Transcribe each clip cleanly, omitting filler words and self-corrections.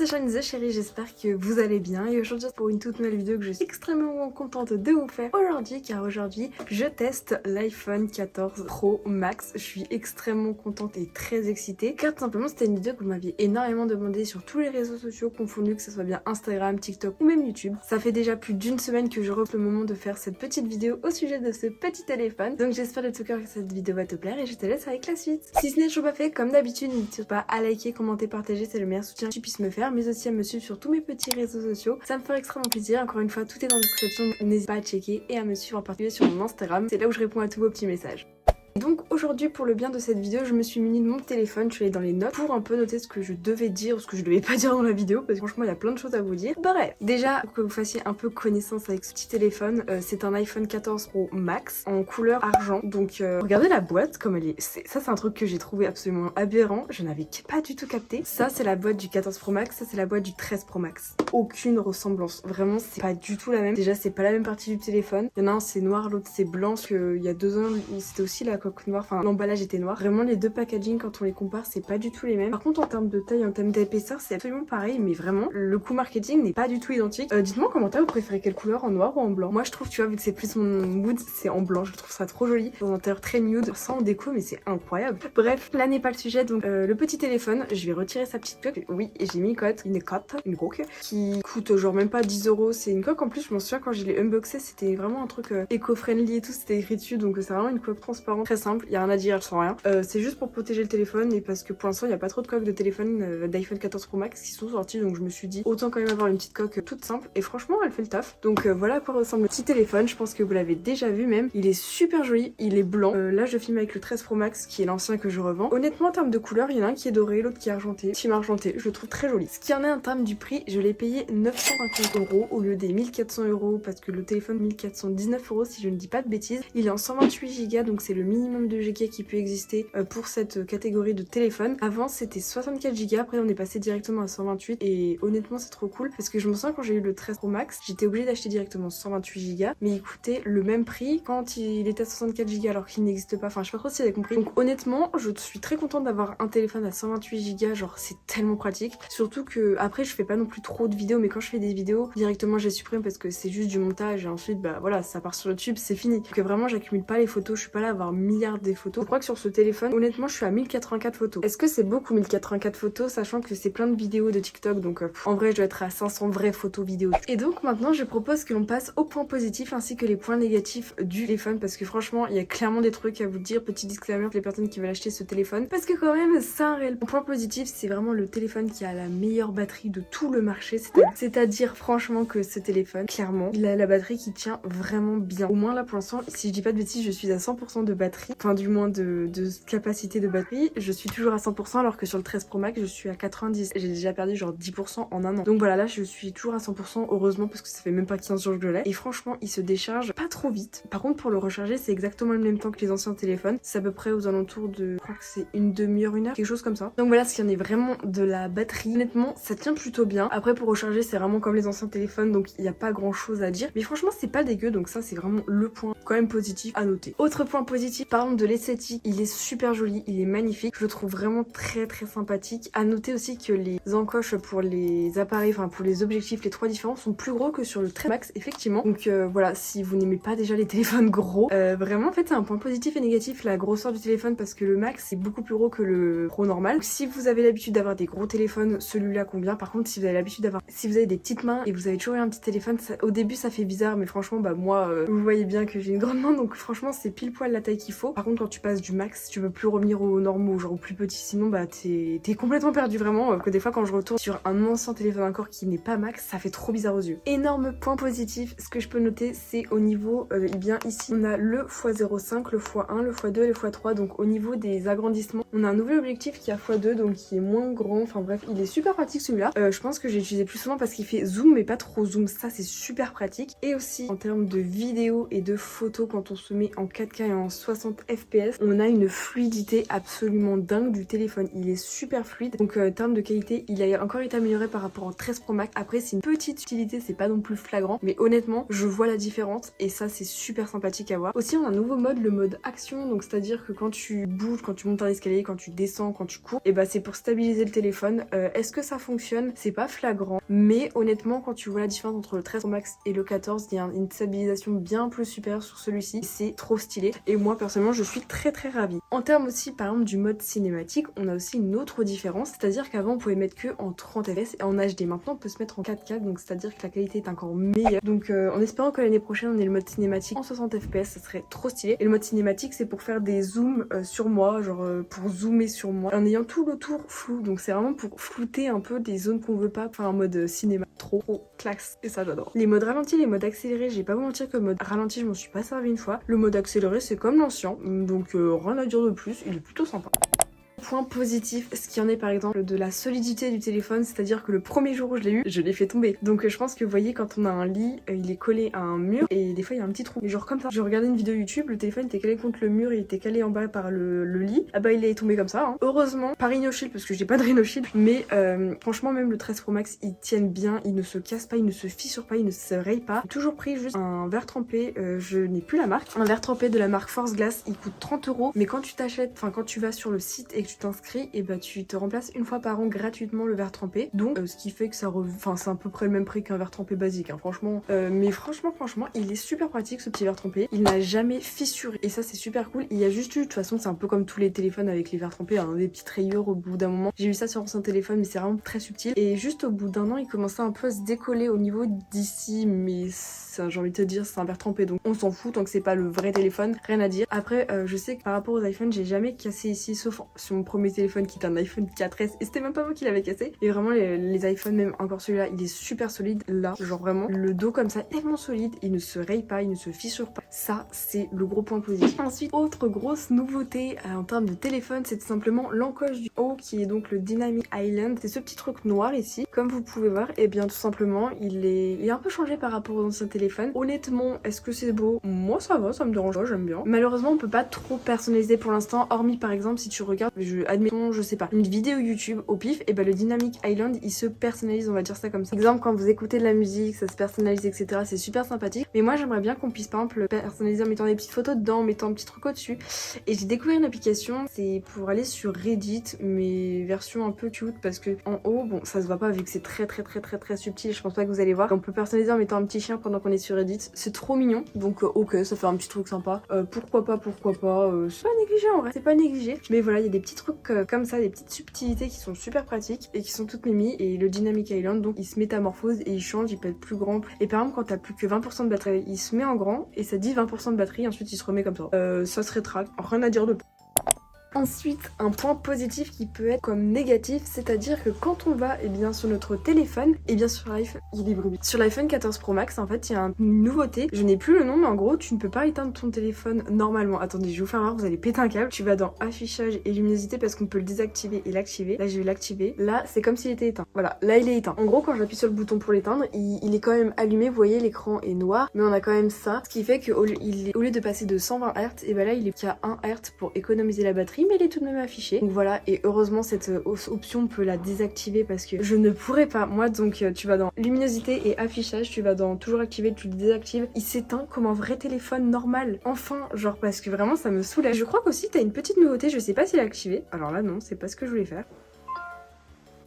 c'est Shanice chérie, j'espère que vous allez bien et aujourd'hui pour une toute nouvelle vidéo que je suis extrêmement contente de vous faire aujourd'hui car aujourd'hui je teste l'iPhone 14 Pro Max. Je suis extrêmement contente et très excitée car tout simplement c'était une vidéo que vous m'aviez énormément demandé sur tous les réseaux sociaux confondus, que ce soit bien Instagram, TikTok ou même YouTube. Ça fait déjà plus d'une semaine que je refais le moment de faire cette petite vidéo au sujet de ce petit téléphone, donc j'espère de tout cœur que cette vidéo va te plaire et je te laisse avec la suite. Si ce n'est toujours pas fait, comme d'habitude n'hésite pas à liker, commenter, partager, c'est le meilleur soutien que tu puisses me faire, mais aussi à me suivre sur tous mes petits réseaux sociaux, ça me ferait extrêmement plaisir. Encore une fois, tout est dans la description, n'hésite pas à checker et à me suivre en particulier sur mon Instagram, c'est là où je réponds à tous vos petits messages. Donc aujourd'hui pour le bien de cette vidéo je me suis munie de mon téléphone, je suis allée dans les notes pour un peu noter ce que je devais dire ou ce que je devais pas dire dans la vidéo parce que franchement il y a plein de choses à vous dire. Bref, déjà pour que vous fassiez un peu connaissance avec ce petit téléphone, c'est un iPhone 14 Pro Max en couleur argent. Donc regardez la boîte comme elle est, ça c'est un truc que j'ai trouvé absolument aberrant, je n'avais pas du tout capté. Ça c'est la boîte du 14 Pro Max, ça c'est la boîte du 13 Pro Max. Aucune ressemblance, vraiment c'est pas du tout la même. Déjà c'est pas la même partie du téléphone, il y en a un c'est noir, l'autre c'est blanc, parce que il y a 2 ans c'était aussi la coque noire, enfin l'emballage était noir. Vraiment les deux packaging quand on les compare c'est pas du tout les mêmes. Par contre en termes de taille, en termes d'épaisseur c'est absolument pareil, mais vraiment le coup marketing n'est pas du tout identique. Dites-moi en commentaire vous préférez quelle couleur, en noir ou en blanc? Moi je trouve, tu vois, vu que c'est plus mon mood, c'est en blanc, je trouve ça trop joli, dans un intérieur très nude, sans déco, mais c'est incroyable. Bref, là n'est pas le sujet, donc le petit téléphone, je vais retirer sa petite coque. Oui, j'ai mis une coque qui coûte genre même pas 10 €. C'est une coque en plus, je m'en souviens quand je l'ai unboxé, c'était vraiment un truc éco-friendly et tout, c'était écrit dessus, donc c'est vraiment une coque transparente, très simple, il y a rien à dire, sans rien. C'est juste pour protéger le téléphone et parce que pour l'instant il n'y a pas trop de coques de téléphone d'iPhone 14 Pro Max qui sont sorties, donc je me suis dit autant quand même avoir une petite coque toute simple et franchement elle fait le taf. Donc voilà à quoi ressemble le petit téléphone, je pense que vous l'avez déjà vu même, il est super joli, il est blanc. Là je filme avec le 13 Pro Max qui est l'ancien que je revends. Honnêtement en termes de couleur, il y en a un qui est doré, l'autre qui est argenté, team argenté, je le trouve très joli. Ce qui en est en termes du prix, je l'ai payé 950 € au lieu des 1400 € parce que le téléphone 1419 € si je ne dis pas de bêtises. Il est en 128 Go donc c'est le minimum de Go qui peut exister pour cette catégorie de téléphone. Avant c'était 64 Go, après on est passé directement à 128 et honnêtement c'est trop cool parce que je me sens quand j'ai eu le 13 Pro Max, j'étais obligée d'acheter directement 128 Go mais il coûtait le même prix quand il était à 64 Go alors qu'il n'existe pas. Enfin je sais pas trop si vous avez compris. Donc honnêtement je suis très contente d'avoir un téléphone à 128 Go, genre c'est tellement pratique. Surtout que après je fais pas non plus trop de vidéos, mais quand je fais des vidéos directement je les supprime parce que c'est juste du montage et ensuite bah voilà ça part sur YouTube, c'est fini. Donc vraiment j'accumule pas les photos, je suis pas là à avoir milliards des photos. Je crois que sur ce téléphone honnêtement je suis à 1084 photos. Est-ce que c'est beaucoup 1084 photos sachant que c'est plein de vidéos de TikTok, donc en vrai je dois être à 500 vraies photos vidéo. Et donc maintenant je propose que l'on passe aux points positifs ainsi que les points négatifs du téléphone parce que franchement il y a clairement des trucs à vous dire. Petit disclaimer pour les personnes qui veulent acheter ce téléphone parce que quand même c'est un réel point positif, c'est vraiment le téléphone qui a la meilleure batterie de tout le marché, c'est-à-dire franchement que ce téléphone clairement il a la batterie qui tient vraiment bien. Au moins là pour l'instant si je dis pas de bêtises je suis à 100% de batterie, enfin du moins de capacité de batterie, je suis toujours à 100% alors que sur le 13 Pro Max je suis à 90. J'ai déjà perdu genre 10% en un an. Donc voilà, là je suis toujours à 100% heureusement parce que ça fait même pas 15 jours que je l'ai. Et franchement il se décharge pas trop vite. Par contre pour le recharger c'est exactement le même temps que les anciens téléphones. C'est à peu près aux alentours de, je crois que c'est une demi-heure, une heure, quelque chose comme ça. Donc voilà ce qu'il y en est vraiment de la batterie. Honnêtement ça tient plutôt bien. Après pour recharger c'est vraiment comme les anciens téléphones donc il n'y a pas grand chose à dire. Mais franchement c'est pas dégueu, donc ça c'est vraiment le point quand même positif à noter. Autre point positif, parlons de l'esthétique. Il est super joli, il est magnifique. Je le trouve vraiment très sympathique. À noter aussi que les encoches pour les appareils, enfin pour les objectifs, les 3 différents sont plus gros que sur le 13 Max effectivement. Donc voilà, si vous n'aimez pas déjà les téléphones gros, vraiment en fait c'est un point positif et négatif la grosseur du téléphone parce que le Max est beaucoup plus gros que le Pro normal. Donc, si vous avez l'habitude d'avoir des gros téléphones, celui-là convient. Par contre si vous avez l'habitude d'avoir, si vous avez des petites mains et vous avez toujours eu un petit téléphone, ça, au début ça fait bizarre mais franchement bah moi vous voyez bien que j'ai une grande main donc franchement c'est pile poil la taille qu'il faut. Par contre quand tu passes du Max tu peux plus revenir aux normaux, genre au plus petit, sinon bah t'es complètement perdu vraiment. Que des fois quand je retourne sur un ancien téléphone encore qui n'est pas Max, ça fait trop bizarre aux yeux. Énorme point positif, ce que je peux noter c'est au niveau, eh bien ici on a le x0.5, le x1, le x2 et le x3. Donc au niveau des agrandissements on a un nouvel objectif qui a x2 donc qui est moins grand, enfin bref il est super pratique celui-là. Je pense que j'ai utilisé plus souvent parce qu'il fait zoom mais pas trop zoom, ça c'est super pratique. Et aussi en termes de vidéo et de photos quand on se met en 4K et en 60 60 fps. On a une fluidité absolument dingue du téléphone, il est super fluide. Donc en termes de qualité, il a encore été amélioré par rapport au 13 Pro Max. Après c'est une petite utilité, c'est pas non plus flagrant, mais honnêtement je vois la différence et ça c'est super sympathique à voir. Aussi on a un nouveau mode, le mode action, donc c'est à dire que quand tu bouges, quand tu montes un escalier, quand tu descends, quand tu cours, et bah c'est pour stabiliser le téléphone. Est-ce que ça fonctionne? C'est pas flagrant, mais honnêtement quand tu vois la différence entre le 13 Pro Max et le 14, il y a une stabilisation bien plus supérieure sur celui-ci, c'est trop stylé et moi personnellement je suis très ravie. En termes aussi par exemple du mode cinématique, on a aussi une autre différence, c'est-à-dire qu'avant on pouvait mettre que en 30 fps et en HD, maintenant on peut se mettre en 4K, donc c'est-à-dire que la qualité est encore meilleure. Donc en espérant que l'année prochaine on ait le mode cinématique en 60 fps, ça serait trop stylé. Et le mode cinématique c'est pour faire des zooms sur moi, genre pour zoomer sur moi en ayant tout l'autour flou, donc c'est vraiment pour flouter un peu des zones qu'on veut pas, enfin en mode cinéma, trop classe et ça j'adore. Les modes ralenti, les modes accélérés, j'ai pas vous mentir que le mode ralenti je m'en suis pas servi une fois. Le mode accéléré c'est comme l'ancien, donc rien à dire de plus, il est plutôt sympa. Point positif, ce qui en est par exemple de la solidité du téléphone, c'est-à-dire que le premier jour où je l'ai eu, je l'ai fait tomber. Donc je pense que vous voyez quand on a un lit, il est collé à un mur et des fois il y a un petit trou. Et genre comme ça, je regardais une vidéo YouTube, le téléphone était calé contre le mur, il était calé en bas par le lit. Ah bah il est tombé comme ça. Hein. Heureusement, pas Rhinoshield parce que j'ai pas de Rhinoshield, mais franchement même le 13 Pro Max, ils tiennent bien, ils ne se cassent pas, ils ne se fissurent pas, ils ne se rayent pas. J'ai toujours pris juste un verre trempé, je n'ai plus la marque. Un verre trempé de la marque Force Glass, il coûte 30 €, mais quand tu t'achètes, enfin quand tu vas sur le site et que tu t'inscris, et bah tu te remplaces une fois par an gratuitement le verre trempé. Donc ce qui fait que ça enfin c'est à peu près le même prix qu'un verre trempé basique hein, franchement. Mais franchement il est super pratique ce petit verre trempé. Il n'a jamais fissuré et ça c'est super cool. Il y a juste eu, de toute façon c'est un peu comme tous les téléphones avec les verres trempés, hein, des petites rayures au bout d'un moment. J'ai eu ça sur ancien téléphone mais c'est vraiment très subtil. Et juste au bout d'un an il commençait un peu à se décoller au niveau d'ici, mais j'ai envie de te dire c'est un verre trempé donc on s'en fout tant que c'est pas le vrai téléphone, rien à dire. Après je sais que par rapport aux iPhones j'ai jamais cassé ici sauf sur mon premier téléphone qui est un iPhone 4S et c'était même pas moi qui l'avais cassé. Et vraiment les iPhones, même encore celui-là, il est super solide là, genre vraiment le dos comme ça tellement solide, il ne se raye pas, il ne se fissure pas. Ça c'est le gros point positif. Ensuite autre grosse nouveauté en termes de téléphone, c'est tout simplement l'encoche du haut qui est donc le Dynamic Island. C'est ce petit truc noir ici, comme vous pouvez voir. Et bien tout simplement il est un peu changé par rapport aux anciens téléphones. Honnêtement est-ce que c'est beau? Moi ça va, ça me dérange pas, j'aime bien. Malheureusement on peut pas trop personnaliser pour l'instant, hormis par exemple si tu regardes, admettons je sais pas, une vidéo YouTube au pif, et bah le Dynamic Island il se personnalise, on va dire ça comme ça. Exemple quand vous écoutez de la musique, ça se personnalise etc, c'est super sympathique. Mais moi j'aimerais bien qu'on puisse par exemple personnaliser en mettant des petites photos dedans, en mettant un petit truc au dessus. Et j'ai découvert une application, c'est pour aller sur Reddit, mais version un peu cute parce que en haut, bon ça se voit pas vu que c'est très subtil, je pense pas que vous allez voir. On peut personnaliser en mettant un petit chien pendant qu'on est sur Reddit, c'est trop mignon. Donc ok, ça fait un petit truc sympa. Pourquoi pas, c'est pas négligé en vrai, c'est pas négligé. Mais voilà, il y a des petits trucs comme ça, des petites subtilités qui sont super pratiques et qui sont toutes mimi. Et le Dynamic Island donc il se métamorphose et il change, il peut être plus grand. Et par exemple quand t'as plus que 20% de batterie, il se met en grand et ça dit 20% de batterie, ensuite il se remet comme ça. Ça se rétracte, rien à dire de plus. Ensuite, un point positif qui peut être comme négatif, c'est-à-dire que quand on va sur notre téléphone, sur l'iPhone, sur l'iPhone 14 Pro Max, en fait, il y a une nouveauté. Je n'ai plus le nom, mais en gros, tu ne peux pas éteindre ton téléphone normalement. Attendez, je vais vous faire voir, vous allez péter un câble. Tu vas dans affichage et luminosité parce qu'on peut le désactiver et l'activer. Là, je vais l'activer. Là, c'est comme s'il était éteint. Voilà, là, il est éteint. En gros, quand j'appuie sur le bouton pour l'éteindre, il est quand même allumé. Vous voyez, l'écran est noir, mais on a quand même ça. Ce qui fait qu'au lieu de passer de 120 Hz, et là, il est qu'à 1 Hz pour économiser la batterie, mais il est tout de même affiché. Donc voilà, et heureusement cette option peut la désactiver parce que je ne pourrais pas. Moi donc tu vas dans luminosité et affichage, tu vas dans toujours activer, tu le désactives, il s'éteint comme un vrai téléphone normal. Enfin, genre parce que vraiment ça me soulage. Je crois qu'aussi t'as une petite nouveauté, je sais pas si elle est activée. Alors là non, c'est pas ce que je voulais faire.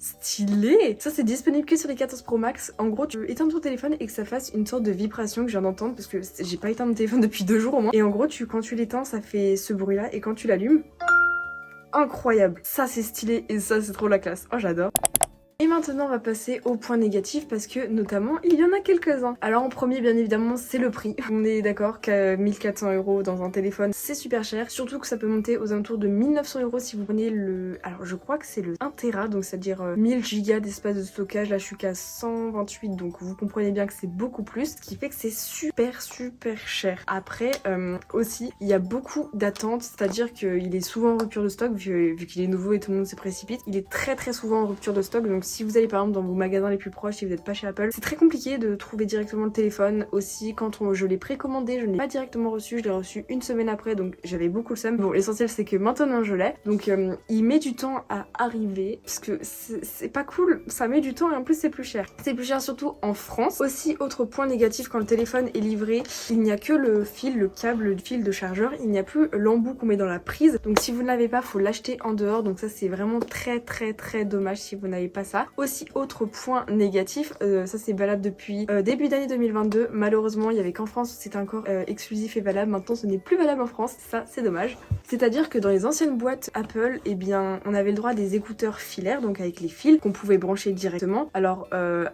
Stylé! Ça c'est disponible que sur les 14 Pro Max. En gros tu éteins ton téléphone et que ça fasse une sorte de vibration que je viens d'entendre parce que j'ai pas éteint mon téléphone depuis 2 jours au moins. Et en gros quand tu l'éteins ça fait ce bruit là et quand tu l'allumes, incroyable, ça c'est stylé et ça c'est trop la classe, oh j'adore. Et maintenant on va passer au point négatif parce que notamment il y en a quelques-uns. Alors en premier bien évidemment c'est le prix. On est d'accord qu'à 1400 € dans un téléphone c'est super cher. Surtout que ça peut monter aux alentours de 1900 € si vous prenez le... Alors je crois que c'est le 1 Tera, donc c'est-à-dire 1000 Go d'espace de stockage. Là je suis qu'à 128 donc vous comprenez bien que c'est beaucoup plus. Ce qui fait que c'est super cher. Après aussi il y a beaucoup d'attentes, c'est-à-dire qu'il est souvent en rupture de stock vu qu'il est nouveau et tout le monde se précipite. Il est très souvent en rupture de stock donc si vous allez par exemple dans vos magasins les plus proches, si vous n'êtes pas chez Apple, c'est très compliqué de trouver directement le téléphone. Aussi quand je l'ai précommandé, je ne l'ai pas directement reçu, je l'ai reçu une semaine après, donc j'avais beaucoup le seum. Bon, l'essentiel c'est que maintenant je l'ai, donc il met du temps à arriver parce que c'est pas cool, ça met du temps et en plus c'est plus cher. C'est plus cher surtout en France. Aussi, autre point négatif, quand le téléphone est livré, il n'y a que le fil, le câble, le fil de chargeur, il n'y a plus l'embout qu'on met dans la prise. Donc si vous ne l'avez pas, faut l'acheter en dehors, donc ça c'est vraiment très dommage si vous n'avez pas ça. Aussi, autre point négatif, ça c'est valable depuis début d'année 2022, malheureusement il y avait qu'en France c'était encore exclusif et valable, maintenant ce n'est plus valable en France, ça c'est dommage. C'est-à-dire que dans les anciennes boîtes Apple, eh bien on avait le droit à des écouteurs filaires, donc avec les fils qu'on pouvait brancher directement. Alors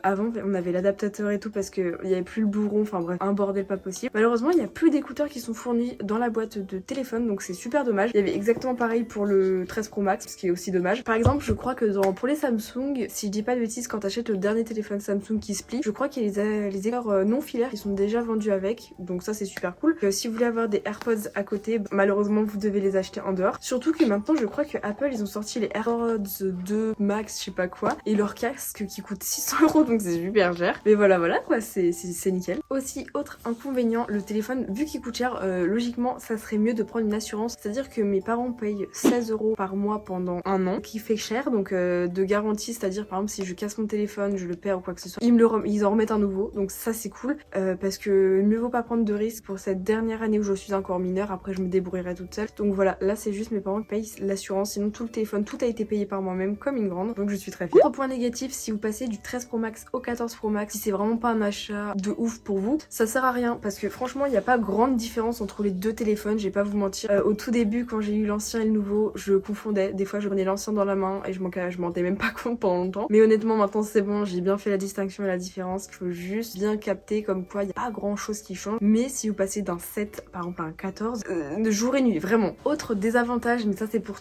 avant on avait l'adaptateur et tout parce qu'il n'y avait plus le bourron, enfin bref, un bordel pas possible. Malheureusement il n'y a plus d'écouteurs qui sont fournis dans la boîte de téléphone, donc c'est super dommage. Il y avait exactement pareil pour le 13 Pro Max, ce qui est aussi dommage. Par exemple, je crois que pour les Samsung, si je dis pas de bêtises, quand t'achètes le dernier téléphone Samsung qui se plie, je crois qu'il y a les écouteurs non filaires qui sont déjà vendus avec, donc ça c'est super cool. Si vous voulez avoir des AirPods à côté, malheureusement vous devez les acheter en dehors. Surtout que maintenant je crois que Apple ils ont sorti les AirPods 2 Max, je sais pas quoi, et leur casque qui coûte 600 €, donc c'est super cher. Mais voilà quoi, c'est nickel. Aussi, autre inconvénient, le téléphone, vu qu'il coûte cher, logiquement ça serait mieux de prendre une assurance. C'est-à-dire que mes parents payent 16 € par mois pendant un an, qui fait cher, donc de garantie, c'est-à-dire par exemple si je casse mon téléphone, je le perds ou quoi que ce soit, ils en remettent un nouveau, donc ça c'est cool, parce que mieux vaut pas prendre de risques pour cette dernière année où je suis encore mineure, après je me débrouillerai toute seule. Donc voilà, là c'est juste mes parents qui payent l'assurance, sinon tout le téléphone, tout a été payé par moi-même comme une grande, donc je suis très fière. Autre point négatif, si vous passez du 13 Pro Max au 14 Pro Max, si c'est vraiment pas un achat de ouf pour vous, ça sert à rien, parce que franchement il n'y a pas grande différence entre les deux téléphones, je vais pas vous mentir. Au tout début quand j'ai eu l'ancien et le nouveau, je confondais, des fois je prenais l'ancien dans la main et je m'en rendais même pas compte pendant longtemps, mais honnêtement maintenant c'est bon, j'ai bien fait la distinction et la différence. Il faut juste bien capter comme quoi il n'y a pas grand chose qui change, mais si vous passez d'un 7 par exemple à un 14, jour et nuit, vraiment. Autre désavantage, mais ça c'est pour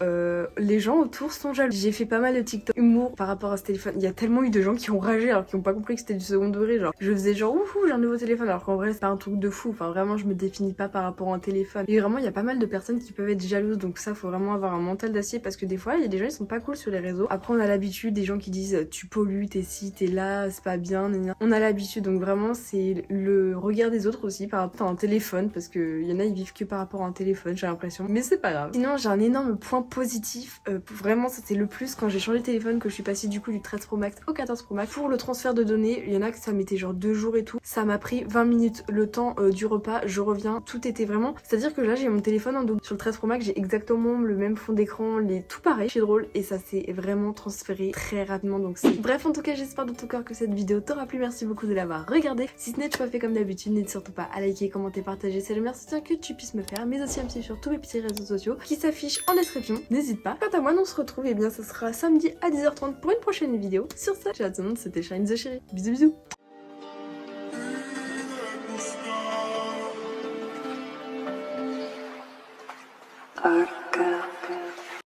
les gens autour sont jaloux. J'ai fait pas mal de TikTok humour par rapport à ce téléphone, il y a tellement eu de gens qui ont ragé alors qu'ils ont pas compris que c'était du second degré, genre je faisais genre ouhou j'ai un nouveau téléphone, alors qu'en vrai c'est pas un truc de fou, enfin vraiment je me définis pas par rapport à un téléphone, et vraiment il y a pas mal de personnes qui peuvent être jalouses, donc ça faut vraiment avoir un mental d'acier, parce que des fois il y a des gens ils sont pas cool sur les réseaux. Après on a l'habitude, des gens qui disent tu pollues, t'es ci, t'es là, c'est pas bien, on a l'habitude, donc vraiment c'est le regard des autres aussi par rapport à un téléphone, parce que y en a ils vivent que par rapport à un téléphone, j'ai l'impression, mais c'est pas grave. Sinon j'ai un énorme point positif, vraiment ça c'est le plus quand j'ai changé de téléphone, que je suis passée du coup du 13 Pro Max au 14 Pro Max. Pour le transfert de données, il y en a que ça mettait genre 2 jours et tout, ça m'a pris 20 minutes, le temps du repas, je reviens, tout était vraiment, c'est à dire que là j'ai mon téléphone en double. Sur le 13 Pro Max j'ai exactement le même fond d'écran, tout pareil, c'est drôle, et ça s'est vraiment transféré très rapidement, donc c'est... Bref, en tout cas j'espère de tout cœur que cette vidéo t'aura plu, merci beaucoup de l'avoir regardée. Si ce n'est pas fait comme d'habitude, n'hésite surtout pas à liker, commenter, partager, c'est le meilleur soutien que tu puisses me faire, mais aussi à me suivre sur tous mes petits réseaux sociaux qui s'affichent en description, n'hésite pas. Quant à moi, on se retrouve, et bien ça sera samedi à 10h30 pour une prochaine vidéo. Sur ce, j'ai hâte de monde, c'était Shine the Chérie, bisous bisous. Our girl.